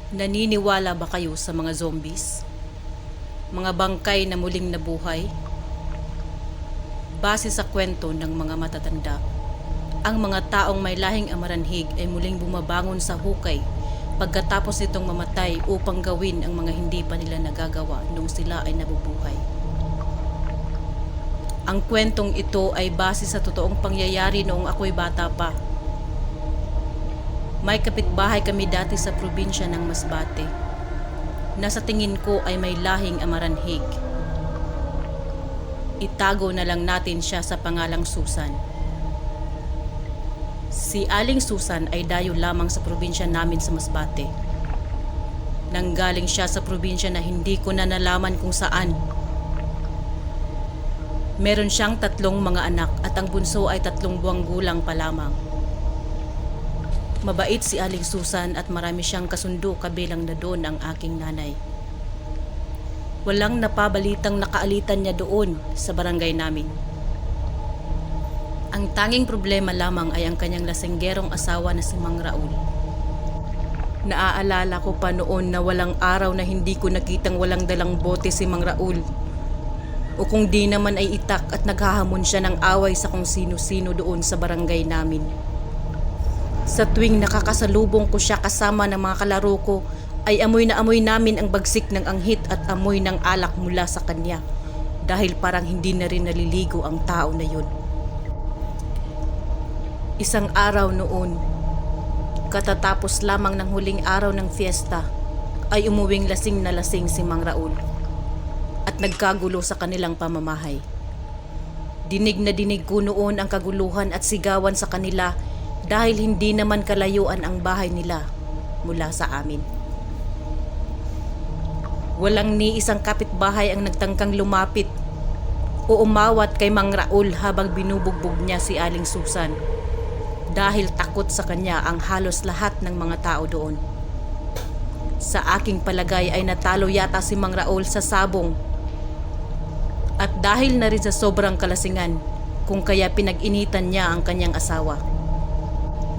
Naniniwala ba kayo sa mga zombies? Mga bangkay na muling nabuhay? Base sa kwento ng mga matatanda, ang mga taong may lahing amaranhig ay muling bumabangon sa hukay pagkatapos nitong mamatay upang gawin ang mga hindi pa nila nagagawa nung sila ay nabubuhay. Ang kwentong ito ay base sa totoong pangyayari noong ako'y bata pa. May kapitbahay kami dati sa probinsya ng Masbate, na sa tingin ko ay may lahing amaranhig. Itago na lang natin siya sa pangalang Susan. Si Aling Susan ay dayo lamang sa probinsya namin sa Masbate. Nanggaling siya sa probinsya na hindi ko na nalaman kung saan. Meron siyang 3 mga anak at ang bunso ay 3 buwang gulang pa lamang. Mabait si Aling Susan at marami siyang kasundo kabilang na doon ang aking nanay. Walang napabalitang nakaalitan niya doon sa barangay namin. Ang tanging problema lamang ay ang kanyang lasenggerong asawa na si Mang Raul. Naaalala ko pa noon na walang araw na hindi ko nakitang walang dalang bote si Mang Raul. O kung di naman ay itak at naghahamon siya ng away sa kung sino-sino doon sa barangay namin. Sa tuwing nakakasalubong ko siya kasama ng mga kalaro ko, ay amoy na amoy namin ang bagsik ng anghit at amoy ng alak mula sa kanya dahil parang hindi na rin naliligo ang tao na yun. Isang araw noon, katatapos lamang ng huling araw ng fiesta, ay umuwing lasing na lasing si Mang Raul at nagkagulo sa kanilang pamamahay. Dinig na dinig ko noon ang kaguluhan at sigawan sa kanila dahil hindi naman kalayuan ang bahay nila mula sa amin. Walang ni isang kapitbahay ang nagtangkang lumapit o umawat kay Mang Raul habang binubugbog niya si Aling Susan dahil takot sa kanya ang halos lahat ng mga tao doon. Sa aking palagay ay natalo yata si Mang Raul sa sabong at dahil na rin sa sobrang kalasingan kung kaya pinag-initan niya ang kanyang asawa.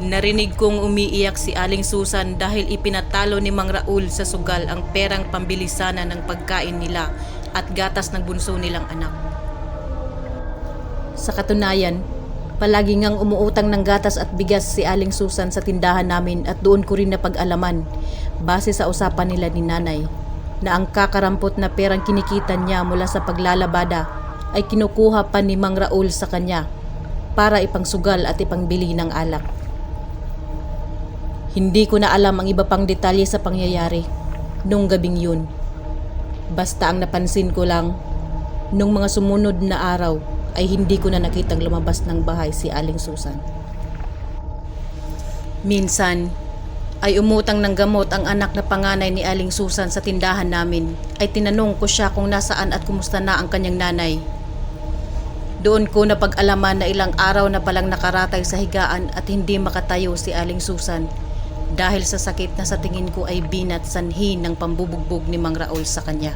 Narinig kong umiiyak si Aling Susan dahil ipinatalo ni Mang Raul sa sugal ang perang pambili sana ng pagkain nila at gatas ng bunso nilang anak. Sa katunayan, palagi ngang umuutang ng gatas at bigas si Aling Susan sa tindahan namin at doon ko rin napag-alaman, base sa usapan nila ni nanay, na ang kakarampot na perang kinikita niya mula sa paglalabada ay kinukuha pa ni Mang Raul sa kanya para ipangsugal at ipangbili ng alak. Hindi ko na alam ang iba pang detalye sa pangyayari nung gabing yun. Basta ang napansin ko lang, nung mga sumunod na araw ay hindi ko na nakitang lumabas ng bahay si Aling Susan. Minsan ay umutang ng gamot ang anak na panganay ni Aling Susan sa tindahan namin ay tinanong ko siya kung nasaan at kumusta na ang kanyang nanay. Doon ko napag-alaman na ilang araw na palang nakaratay sa higaan at hindi makatayo si Aling Susan dahil sa sakit na sa tingin ko ay binat sanhi ng pambubugbog ni Mang Raul sa kanya.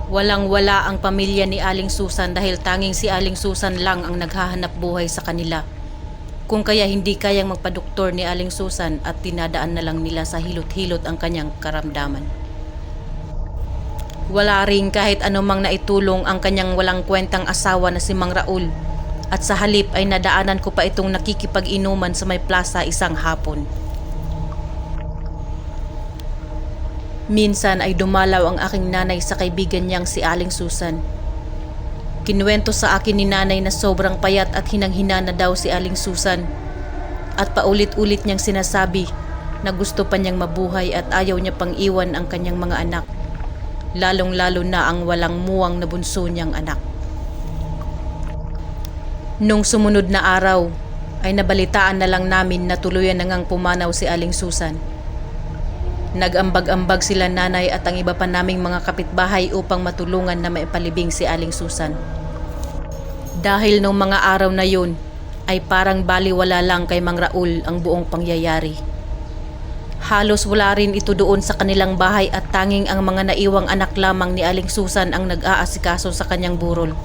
Walang-wala ang pamilya ni Aling Susan dahil tanging si Aling Susan lang ang naghahanap buhay sa kanila. Kung kaya hindi kayang magpadoktor ni Aling Susan at tinadaan na lang nila sa hilot-hilot ang kanyang karamdaman. Wala rin kahit anumang naitulong ang kanyang walang kwentang asawa na si Mang Raul at sa halip ay nadaanan ko pa itong nakikipag-inuman sa may plaza isang hapon. Minsan ay dumalaw ang aking nanay sa kaibigan niyang si Aling Susan. Kinuwento sa akin ni nanay na sobrang payat at hinang-hina na daw si Aling Susan at paulit-ulit niyang sinasabi na gusto pa niyang mabuhay at ayaw niya pang iwan ang kanyang mga anak, lalong-lalo na ang walang muwang na bunso niyang anak. Nung sumunod na araw ay nabalitaan na lang namin na tuluyan na ngang pumanaw si Aling Susan. Nag-ambag-ambag sila nanay at ang iba pa naming mga kapitbahay upang matulungan na maipalibing si Aling Susan. Dahil nung mga araw na yun ay parang baliwala lang kay Mang Raul ang buong pangyayari. Halos wala rin ito doon sa kanilang bahay at tanging ang mga naiwang anak lamang ni Aling Susan ang nag-aasikaso sa kanyang burol.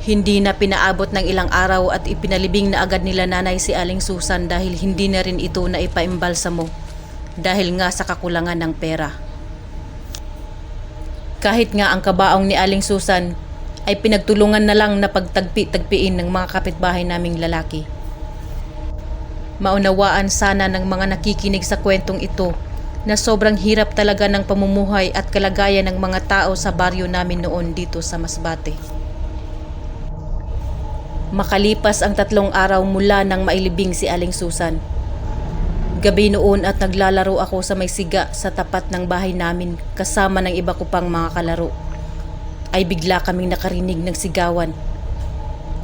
Hindi na pinaabot ng ilang araw at ipinalibing na agad nila nanay si Aling Susan dahil hindi na rin ito na ipaimbalsamo dahil nga sa kakulangan ng pera. Kahit nga ang kabaong ni Aling Susan ay pinagtulungan na lang na pagtagpi-tagpiin ng mga kapitbahay naming lalaki. Maunawaan sana ng mga nakikinig sa kwentong ito na sobrang hirap talaga ng pamumuhay at kalagayan ng mga tao sa baryo namin noon dito sa Masbate. Makalipas ang 3 araw mula nang mailibing si Aling Susan, gabi noon at naglalaro ako sa may siga sa tapat ng bahay namin kasama ng iba ko pang mga kalaro, ay bigla kaming nakarinig ng sigawan.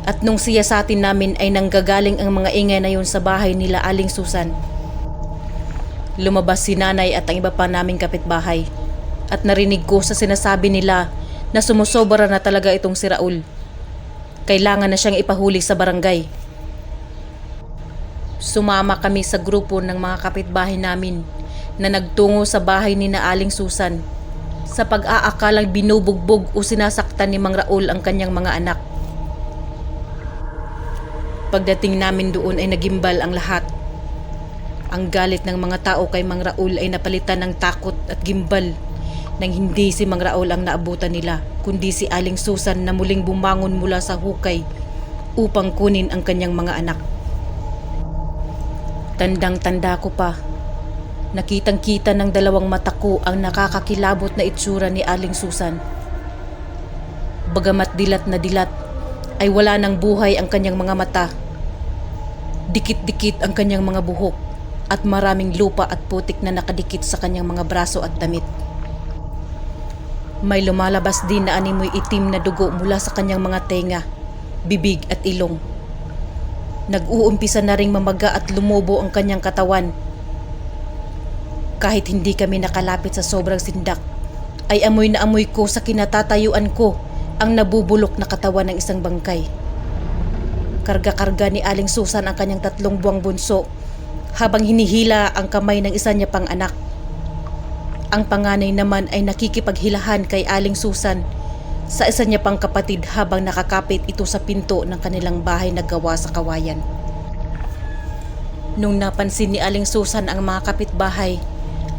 At nung siyasatin namin ay nanggagaling ang mga ingay na yun sa bahay nila Aling Susan. Lumabas si nanay at ang iba pa naming kapitbahay at narinig ko sa sinasabi nila na sumusobra na talaga itong si Raul. Kailangan na siyang ipahuli sa barangay. Sumama kami sa grupo ng mga kapitbahay namin na nagtungo sa bahay ni na Aling Susan sa pag-aakalang binubugbog o sinasaktan ni Mang Raul ang kanyang mga anak. Pagdating namin doon ay nagimbal ang lahat. Ang galit ng mga tao kay Mang Raul ay napalitan ng takot at gimbal nang hindi si Mang Raul ang naabutan nila, kundi si Aling Susan na muling bumangon mula sa hukay upang kunin ang kanyang mga anak. Tandang-tanda ko pa, nakitang-kita ng 2 mata ko ang nakakakilabot na itsura ni Aling Susan. Bagamat dilat na dilat, ay wala ng buhay ang kanyang mga mata. Dikit-dikit ang kanyang mga buhok at maraming lupa at putik na nakadikit sa kanyang mga braso at damit. May lumalabas din na animoy itim na dugo mula sa kanyang mga tenga, bibig at ilong. Nag-uumpisa na ring mamaga at lumubo ang kanyang katawan. Kahit hindi kami nakalapit sa sobrang sindak, ay amoy na amoy ko sa kinatatayuan ko ang nabubulok na katawan ng isang bangkay. Karga-karga ni Aling Susan ang kanyang 3 buwang bunso habang hinihila ang kamay ng isa niya pang anak. Ang panganay naman ay nakikipaghilahan kay Aling Susan sa isa niya pang kapatid habang nakakapit ito sa pinto ng kanilang bahay na gawa sa kawayan. Nung napansin ni Aling Susan ang mga kapitbahay,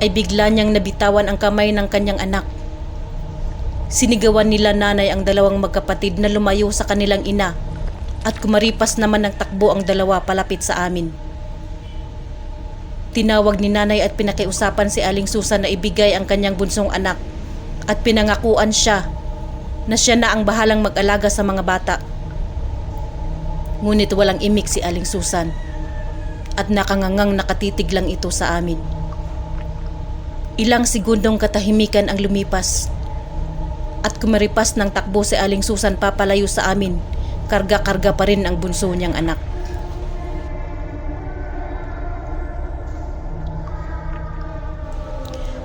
ay bigla niyang nabitawan ang kamay ng kanyang anak. Sinigawan nila nanay ang 2 magkapatid na lumayo sa kanilang ina at kumaripas naman ng takbo ang 2 palapit sa amin. Tinawag ni nanay at pinakiusapan si Aling Susan na ibigay ang kanyang bunsong anak at pinangakuan siya na siya na ang bahalang mag-alaga sa mga bata. Ngunit walang imik si Aling Susan at nakangangang nakatitig lang ito sa amin. Ilang segundong katahimikan ang lumipas at kumaripas ng takbo si Aling Susan papalayo sa amin, karga-karga pa rin ang bunso niyang anak.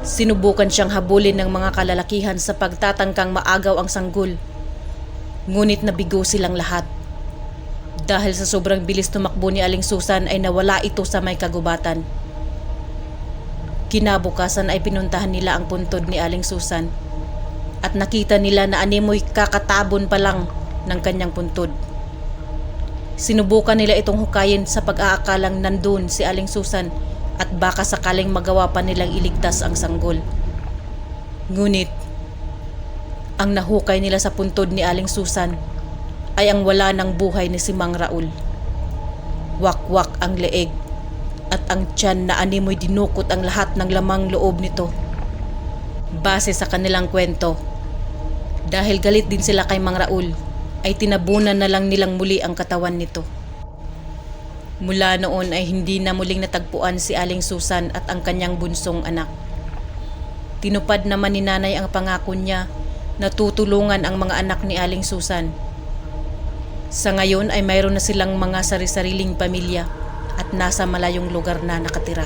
Sinubukan siyang habulin ng mga kalalakihan sa pagtatangkang maagaw ang sanggol. Ngunit nabigo silang lahat. Dahil sa sobrang bilis tumakbo ni Aling Susan ay nawala ito sa may kagubatan. Kinabukasan ay pinuntahan nila ang puntod ni Aling Susan at nakita nila na animoy kakatabon pa lang ng kanyang puntod. Sinubukan nila itong hukayin sa pag-aakalang nandun si Aling Susan at baka sakaling magawa pa nilang iligtas ang sanggol. Ngunit, ang nahukay nila sa puntod ni Aling Susan ay ang wala ng buhay ni si Mang Raul. Wakwak ang leeg at ang tiyan na animoy dinukot ang lahat ng lamang loob nito. Base sa kanilang kwento, dahil galit din sila kay Mang Raul, ay tinabunan na lang nilang muli ang katawan nito. Mula noon ay hindi na muling natagpuan si Aling Susan at ang kanyang bunsong anak. Tinupad naman ni nanay ang pangako niya na tutulungan ang mga anak ni Aling Susan. Sa ngayon ay mayroon na silang mga sari-sariling pamilya at nasa malayong lugar na nakatira.